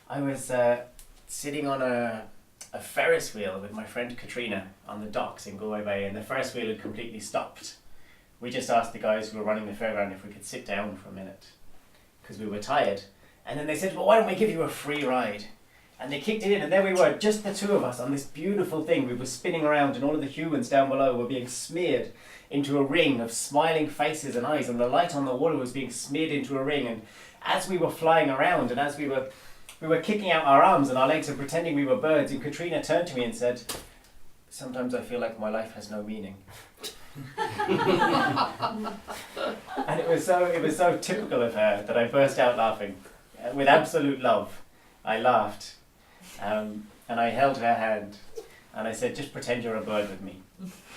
I was sitting on a Ferris wheel with my friend Katrina on the docks in Galway Bay, and the Ferris wheel had completely stopped. We just asked the guys who were running the fairground if we could sit down for a minute because we were tired. And then they said, well, why don't we give you a free ride? And they kicked it in, and there we were, just the two of us on this beautiful thing. We were spinning around, and all of the humans down below were being smeared into a ring of smiling faces and eyes, and the light on the water was being smeared into a ring. And as we were flying around, and as we were kicking out our arms and our legs and pretending we were birds, and Katrina turned to me and said, sometimes I feel like my life has no meaning. And it was so typical of her that I burst out laughing. With absolute love, I laughed. And I held her hand and I said, just pretend you're a bird with me.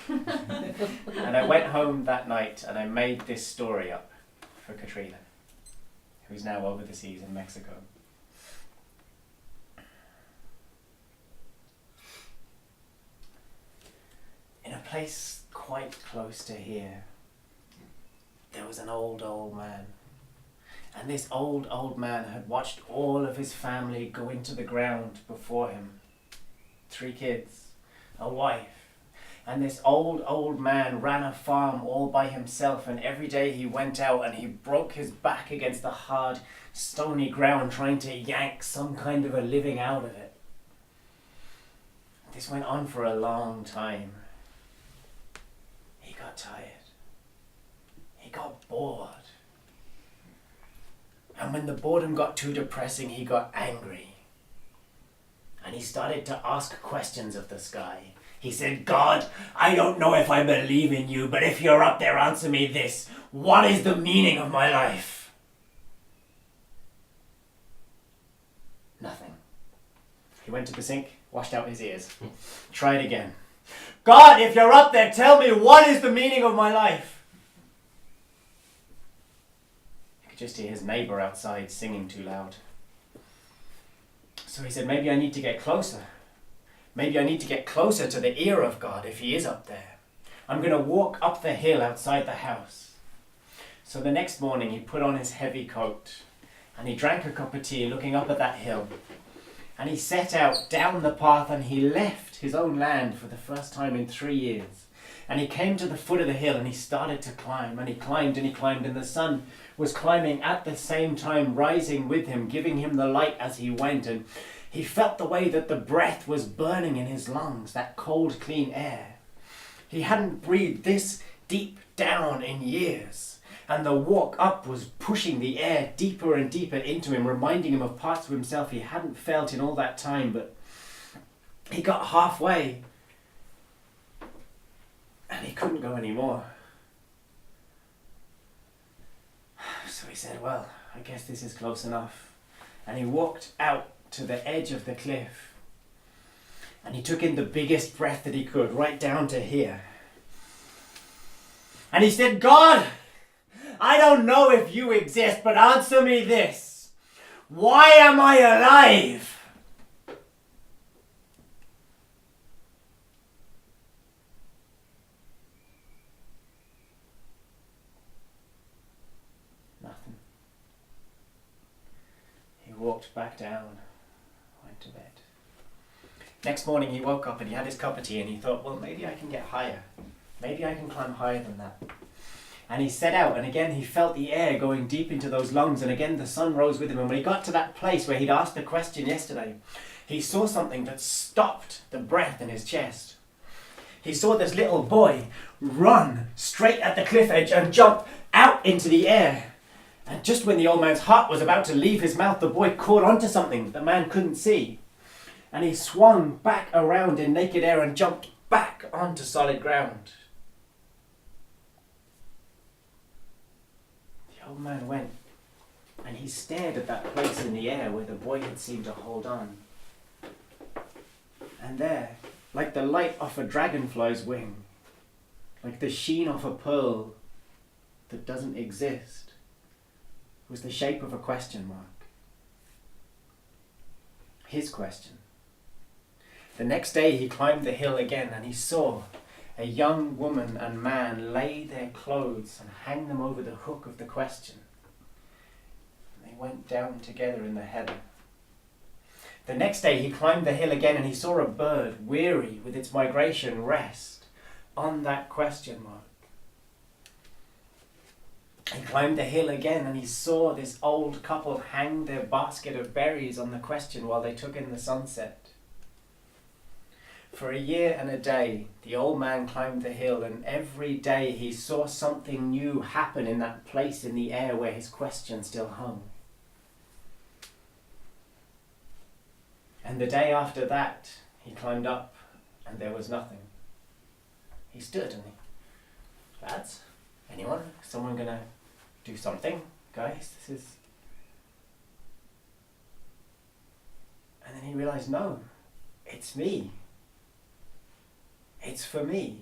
And I went home that night and I made this story up for Katrina, who's now over the seas in Mexico. In a place quite close to here, there was an old man. And this old man had watched all of his family go into the ground before him. 3 kids, a wife. And this old man ran a farm all by himself, and every day he went out and he broke his back against the hard, stony ground trying to yank some kind of a living out of it. This went on for a long time. He got tired. He got bored. And when the boredom got too depressing, he got angry. And he started to ask questions of the sky. He said, God, I don't know if I believe in you, but if you're up there, answer me this. What is the meaning of my life? Nothing. He went to the sink, washed out his ears. Tried again. God, if you're up there, tell me what is the meaning of my life? Just hear his neighbour outside singing too loud. So he said, maybe I need to get closer. Maybe I need to get closer to the ear of God if he is up there. I'm going to walk up the hill outside the house. So the next morning he put on his heavy coat and he drank a cup of tea looking up at that hill. And he set out down the path and he left his own land for the first time in 3 years. And he came to the foot of the hill and he started to climb, and he climbed and he climbed, and the sun was climbing at the same time, rising with him, giving him the light as he went. And he felt the way that the breath was burning in his lungs, that cold, clean air. He hadn't breathed this deep down in years. And the walk up was pushing the air deeper and deeper into him, reminding him of parts of himself he hadn't felt in all that time. But he got halfway and he couldn't go anymore. So he said, well, I guess this is close enough. And he walked out to the edge of the cliff. And he took in the biggest breath that he could, right down to here. And he said, God, I don't know if you exist, but answer me this. Why am I alive? Nothing. He walked back down, went to bed. Next morning he woke up and he had his cup of tea and he thought, well, maybe I can get higher. Maybe I can climb higher than that. And he set out, and again he felt the air going deep into those lungs, and again the sun rose with him. And when he got to that place where he'd asked the question yesterday, he saw something that stopped the breath in his chest. He saw this little boy run straight at the cliff edge and jump out into the air. And just when the old man's heart was about to leave his mouth, the boy caught onto something that the man couldn't see. And he swung back around in naked air and jumped back onto solid ground. The old man went and he stared at that place in the air where the boy had seemed to hold on. And there, like the light off a dragonfly's wing, like the sheen off a pearl that doesn't exist, was the shape of a question mark. His question. The next day he climbed the hill again and he saw a young woman and man lay their clothes and hang them over the hook of the question. And they went down together in the heather. The next day he climbed the hill again and he saw a bird, weary with its migration, rest on that question mark. He climbed the hill again and he saw this old couple hang their basket of berries on the question while they took in the sunset. For a year and a day, the old man climbed the hill, and every day he saw something new happen in that place in the air where his question still hung. And the day after that, he climbed up and there was nothing. He stood and he, lads, anyone? Someone gonna do something? Guys, this is... And then he realized, no, it's me. It's for me.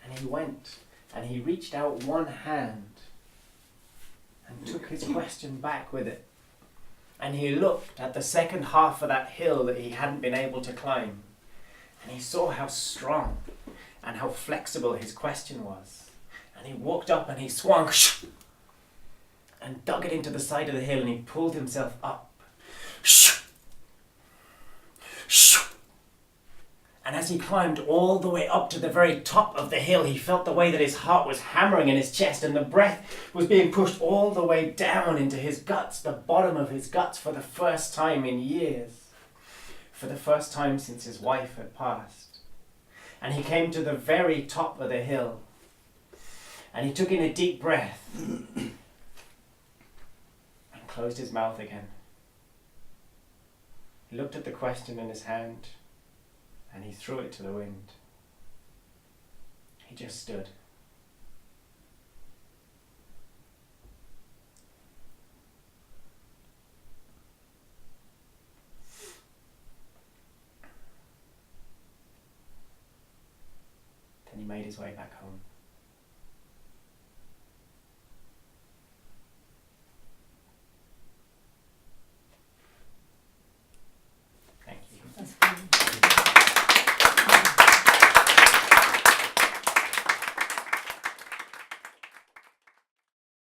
And he went and he reached out one hand and took his question back with it. And he looked at the second half of that hill that he hadn't been able to climb. And he saw how strong and how flexible his question was. And he walked up and he swung and dug it into the side of the hill and he pulled himself up. And as he climbed all the way up to the very top of the hill, he felt the way that his heart was hammering in his chest and the breath was being pushed all the way down into his guts, the bottom of his guts, for the first time in years. For the first time since his wife had passed. And he came to the very top of the hill. And he took in a deep breath. And closed his mouth again. He looked at the question in his hand. And he threw it to the wind. He just stood. Then he made his way back home.